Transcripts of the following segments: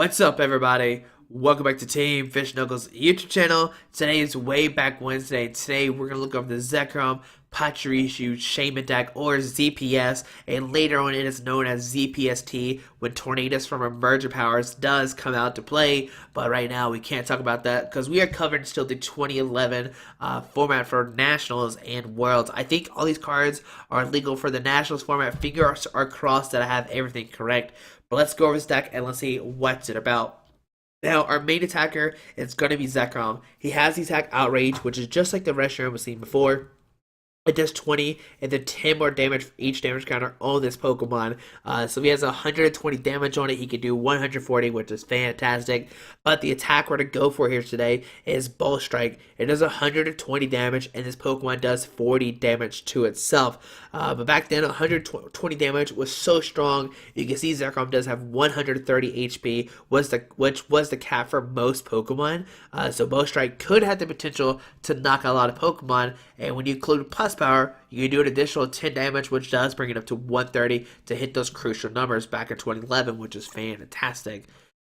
What's up, everybody? Welcome back to Team Fish Knuckles YouTube channel. Today is Way Back Wednesday. Today we're gonna look over the Zekrom Pachirisu Shaymin deck, or ZPS, and later on it is known as ZPST when Tornadus from Emergent Powers does come out to play. But right now we can't talk about that because we are covering still the 2011 format for Nationals and Worlds. I think all these cards are legal for the Nationals format. Fingers are crossed that I have everything correct. But let's go over this deck and let's see what's it about. Now, our main attacker is going to be Zekrom. He has the attack Outrage, which is just like the restaurant we've seen before. It does 20 and then 10 more damage for each damage counter on this Pokemon. So if he has 120 damage on it, he can do 140, which is fantastic. But the attack we're going to go for here today is Ball Strike. It does 120 damage, and this Pokemon does 40 damage to itself. But back then, 120 damage was so strong. You can see Zekrom does have 130 HP, which was the cap for most Pokemon. So Ball Strike could have the potential to knock out a lot of Pokemon, and when you include PlusPower, you can do an additional 10 damage, which does bring it up to 130 to hit those crucial numbers back in 2011, which is fantastic.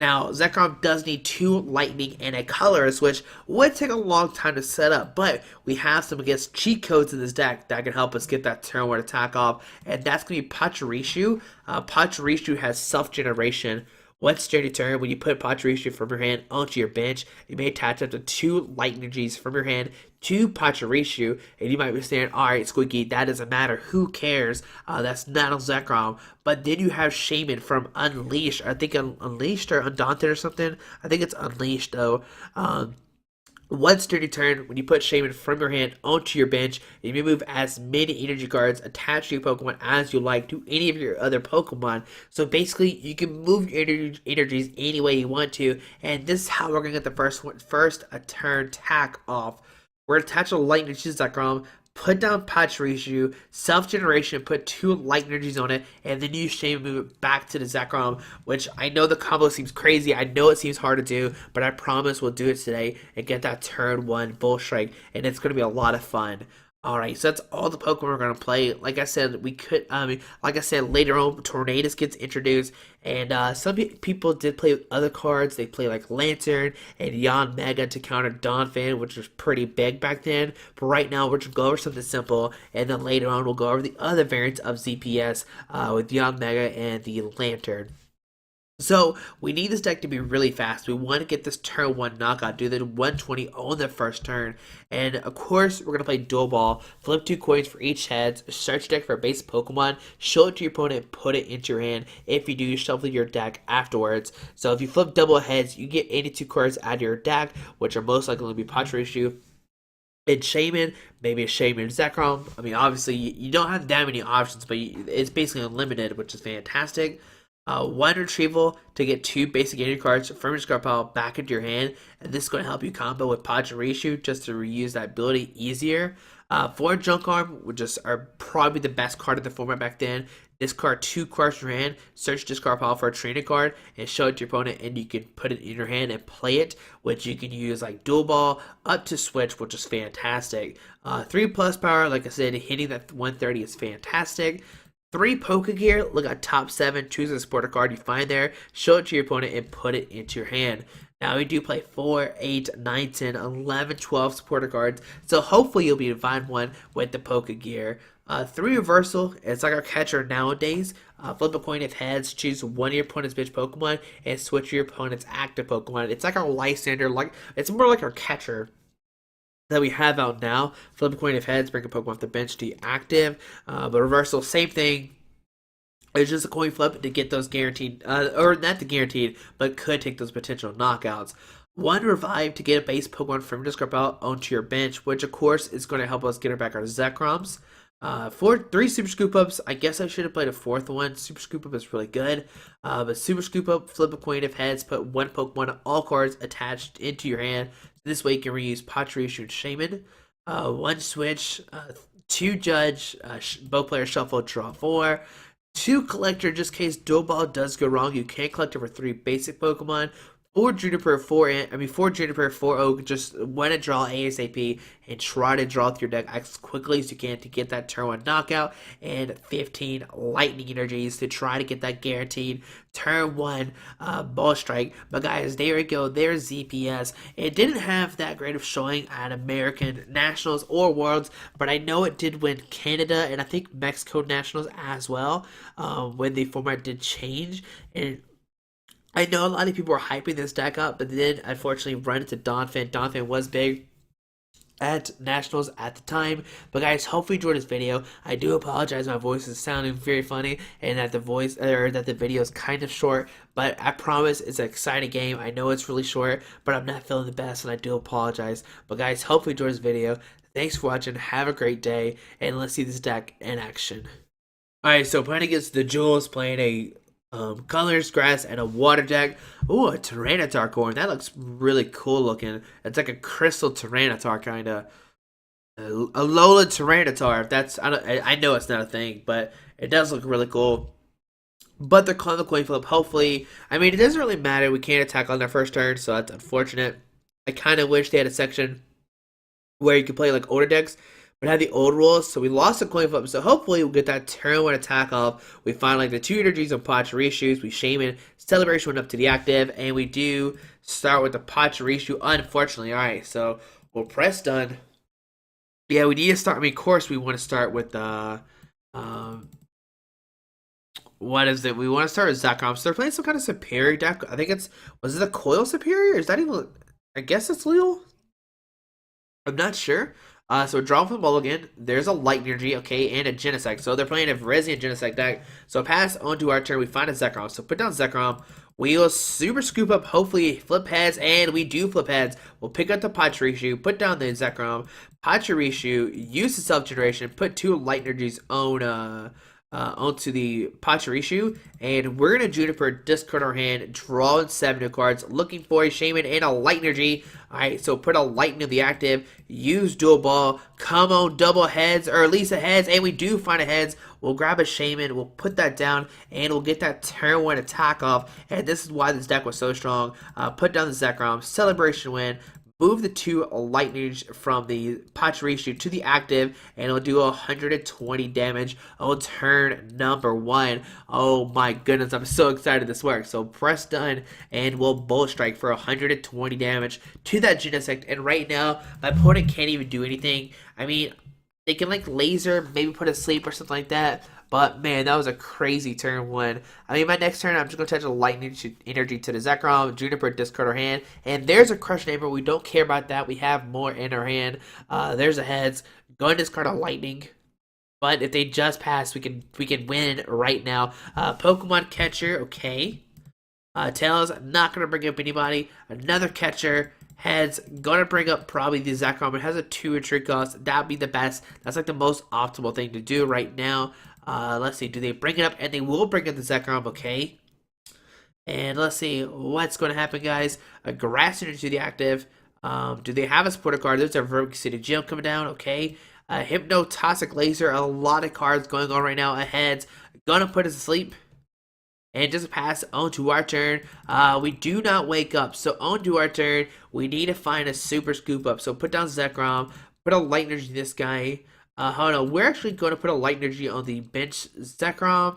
Now, Zekrom does need 2 lightning and a colorless, which would take a long time to set up, but we have some, cheat codes in this deck that can help us get that turn 1 attack off, and that's going to be Pachirisu. Pachirisu has self-generation. Once during your turn, when you put Pachirisu from your hand onto your bench, you may attach up to 2 light energies from your hand to Pachirisu, and you might be saying, alright, Squeaky, that doesn't matter, who cares, that's not on Zekrom. But then you have Shaymin from Unleashed, I think Unleashed or Undaunted or something, I think it's Unleashed though. Once during your turn, when you put Shaymin from your hand onto your bench, you may move as many energy cards attached to your Pokemon as you like to any of your other Pokemon. So basically, you can move your energies any way you want to, and this is how we're going to get the first turn attack off. We're going to attach a light energy to Zekrom, put down Pachirisu, self-generation, put 2 light energies on it, and then use Shaymin, move it back to the Zekrom, which I know the combo seems crazy, I know it seems hard to do, but I promise we'll do it today and get that turn 1 Bull Strike, and it's going to be a lot of fun. Alright, so that's all the Pokemon we're going to play. Like I said, later on, Tornadus gets introduced, and some people did play with other cards. They play like Lantern and Yanmega to counter Donphan, which was pretty big back then. But right now, we're just going to go over something simple, and then later on, we'll go over the other variants of ZPS with Yanmega and the Lantern. So, we need this deck to be really fast. We want to get this turn 1 knockout, do the 120 on the first turn. And of course, we're going to play dual ball, flip 2 coins for each head, search deck for a base Pokemon, show it to your opponent, put it into your hand. If you do, you shuffle your deck afterwards. So if you flip double heads, you get 82 cards out of your deck, which are most likely to be Pachirisu and Shaymin, maybe a Shaymin Zekrom. I mean, obviously, you don't have that many options, but it's basically unlimited, which is fantastic. 1 retrieval to get 2 basic energy cards from your discard pile back into your hand, and this is going to help you combo with Pachirisu just to reuse that ability easier. 4 Junk Arm, which are probably the best card of the format back then. Discard 2 cards from your hand, search discard pile for a training card, and show it to your opponent, and you can put it in your hand and play it, which you can use like dual ball up to switch, which is fantastic. 3 PlusPower, like I said, hitting that 130 is fantastic. 3 Pokégear, look at top 7, choose a supporter card you find there, show it to your opponent, and put it into your hand. Now we do play 4, 8, 9, 10, 11, 12 supporter cards, so hopefully you'll be able to find one with the Pokégear. 3 Reversal, it's like our catcher nowadays. Flip a coin of heads, choose one of your opponent's bench Pokemon, and switch your opponent's active Pokemon. It's like our Lysander, it's more like our catcher that we have out now. Flip a coin of heads, bring a Pokemon off the bench to active. But Reversal, same thing. It's just a coin flip to get those guaranteed, or not the guaranteed, but could take those potential knockouts. 1 Revive to get a base Pokemon from your discard pile onto your bench, which of course is going to help us get back our Zekroms. 3 Super Scoop Ups. I guess I should have played a 4th one. Super Scoop Up is really good. But Super Scoop Up, flip a coin of heads, put 1 Pokemon, all cards attached into your hand. This way you can reuse Pachirisu and Shaymin. 1 Switch, 2 Judge, both players shuffle, draw 4. 2 Collector, just in case dual ball does go wrong, you can collect over 3 basic Pokemon. for Juniper 4 Oak, just want to draw ASAP and try to draw through your deck as quickly as you can to get that turn 1 knockout and 15 lightning energies to try to get that guaranteed turn 1 ball strike. But guys, there we go. There's ZPS. It didn't have that great of showing at American Nationals or Worlds, but I know it did win Canada and I think Mexico Nationals as well, when the format did change. And I know a lot of people were hyping this deck up, but then unfortunately run into Donphan. Donphan was big at Nationals at the time. But guys, hopefully you enjoyed this video. I do apologize, my voice is sounding very funny and that the video is kind of short, but I promise it's an exciting game. I know it's really short, but I'm not feeling the best and I do apologize. But guys, hopefully you enjoyed this video. Thanks for watching, have a great day, and let's see this deck in action. Alright, so playing against the Jules, playing a colors, grass, and a water deck. Ooh, a Tyranitar corn. That looks really cool looking. It's like a crystal Tyranitar kind of. A Lola Tyranitar. That's I know it's not a thing, but it does look really cool. But they're calling the coin flip. Hopefully, I mean, it doesn't really matter. We can't attack on their first turn, so that's unfortunate. I kind of wish they had a section where you could play like older decks, but had the old rules, so we lost the coin flip. So hopefully we'll get that turn 1 attack off. We find like the 2 energies on Pachirisu. We Shaymin Celebration went up to the active, and we do start with the Pachirisu. Unfortunately, all right. So we'll press done. Yeah, we need to start. I mean, of course, we want to start with what is it? We want to start with Zekrom. So they're playing some kind of superior deck. I think was it a Coil Superior? Is that even? I guess it's legal. I'm not sure. So draw from the mulligan. There's a light energy, okay, and a Genesect. So they're playing a Virizion Genesect deck. So pass on to our turn. We find a Zekrom. So put down Zekrom. We will Super Scoop Up, hopefully flip heads, and we do flip heads. We'll pick up the Pachirisu, put down the Zekrom. Pachirisu, use the self-generation, put 2 light energies on onto the Pachirisu, and we're gonna Juniper, discard our hand, draw in 7 new cards, looking for a Shaymin and a light energy. Alright, so put a light into the active, use dual ball, come on, double heads, or at least a heads, and we do find a heads. We'll grab a Shaymin, we'll put that down, and we'll get that turn 1 attack off, and this is why this deck was so strong. Put down the Zekrom, celebration win, move the 2 lightnings from the Pachirisu to the active, and it'll do 120 damage on turn number 1. Oh my goodness, I'm so excited this works. So press done, and we'll Bolt Strike for 120 damage to that Genesect. And right now, my opponent can't even do anything. I mean, they can like laser, maybe put a sleep or something like that. But man, that was a crazy turn 1. I mean, my next turn, I'm just going to attach a lightning energy to the Zekrom, Juniper, discard our hand. And there's a Crush Neighbor. We don't care about that. We have more in our hand. There's a heads. Go and discard a lightning. But if they just pass, we can win right now. Pokemon Catcher, okay. Tails, not going to bring up anybody. Another Catcher. Heads, gonna bring up probably the Zekrom. It has a 2 retreat cost. That'd be the best. That's like the most optimal thing to do right now. Let's see. Do they bring it up? And they will bring up the Zekrom, okay. And let's see what's going to happen, guys. A Grass Energy to the active. Do they have a supporter card? There's a Verbic City Gym coming down, okay. Hypnotoxic Laser. A lot of cards going on right now. Ahead. Gonna put us to sleep. And just pass on to our turn. We do not wake up. So on to our turn, we need to find a Super Scoop Up. So put down Zekrom. Put a Light Energy to this guy. Hold on. We're actually going to put a Light Energy on the bench Zekrom.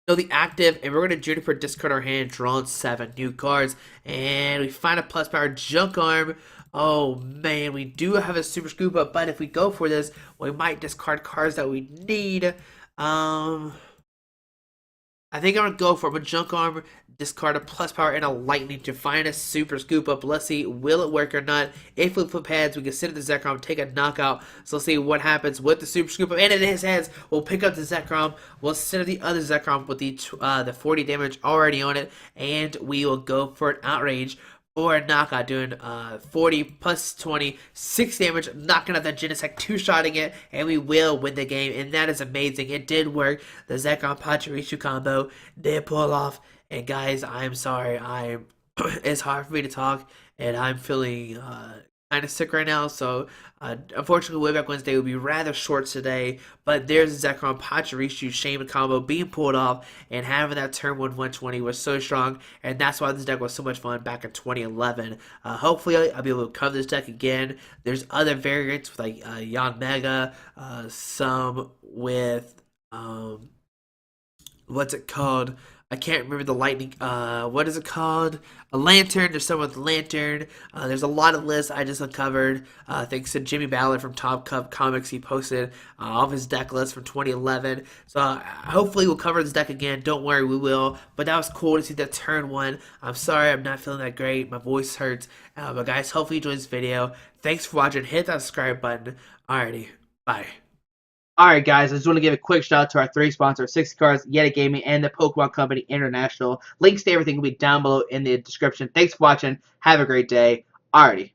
So the active. And we're going to Juniper, discard our hand, draw 7 new cards. And we find a PlusPower Junk Arm. Oh man, we do have a Super Scoop Up. But if we go for this, we might discard cards that we need. I think I'm going to go for a Junk Arm, discard a PlusPower, and a Lightning to find a Super Scoop Up. Let's see, will it work or not? If we flip heads, we can sit at the Zekrom, take a knockout. So let's see what happens with the Super Scoop Up. And in his heads, we'll pick up the Zekrom. We'll sit at the other Zekrom with the 40 damage already on it. And we will go for an Outrage. Or a knockout, doing 40 plus 20, 6 damage, knocking out that Genesect, 2-shotting it, and we will win the game, and that is amazing. It did work. The Zekrom Pachirisu combo did pull off, and guys, I'm sorry, it's hard for me to talk, and I'm feeling kind of sick right now, so unfortunately, Way Back Wednesday will be rather short today. But there's the Zekrom Pachirisu Shaymin combo being pulled off, and having that turn 120 was so strong, and that's why this deck was so much fun back in 2011. Hopefully, I'll be able to cover this deck again. There's other variants with like Yon Mega, some with what's it called? I can't remember the lightning. What is it called? A lantern. There's someone with a lantern. There's a lot of lists I just uncovered. Thanks to Jimmy Ballard from Top Cup Comics. He posted all of his deck lists from 2011. So hopefully we'll cover this deck again. Don't worry, we will. But that was cool to see that turn one. I'm sorry, I'm not feeling that great. My voice hurts. But guys, hopefully you enjoyed this video. Thanks for watching. Hit that subscribe button. Alrighty, bye. Alright guys, I just want to give a quick shout out to our three sponsors, 60 Cards, Yeti Gaming, and the Pokemon Company International. Links to everything will be down below in the description. Thanks for watching. Have a great day. Alrighty.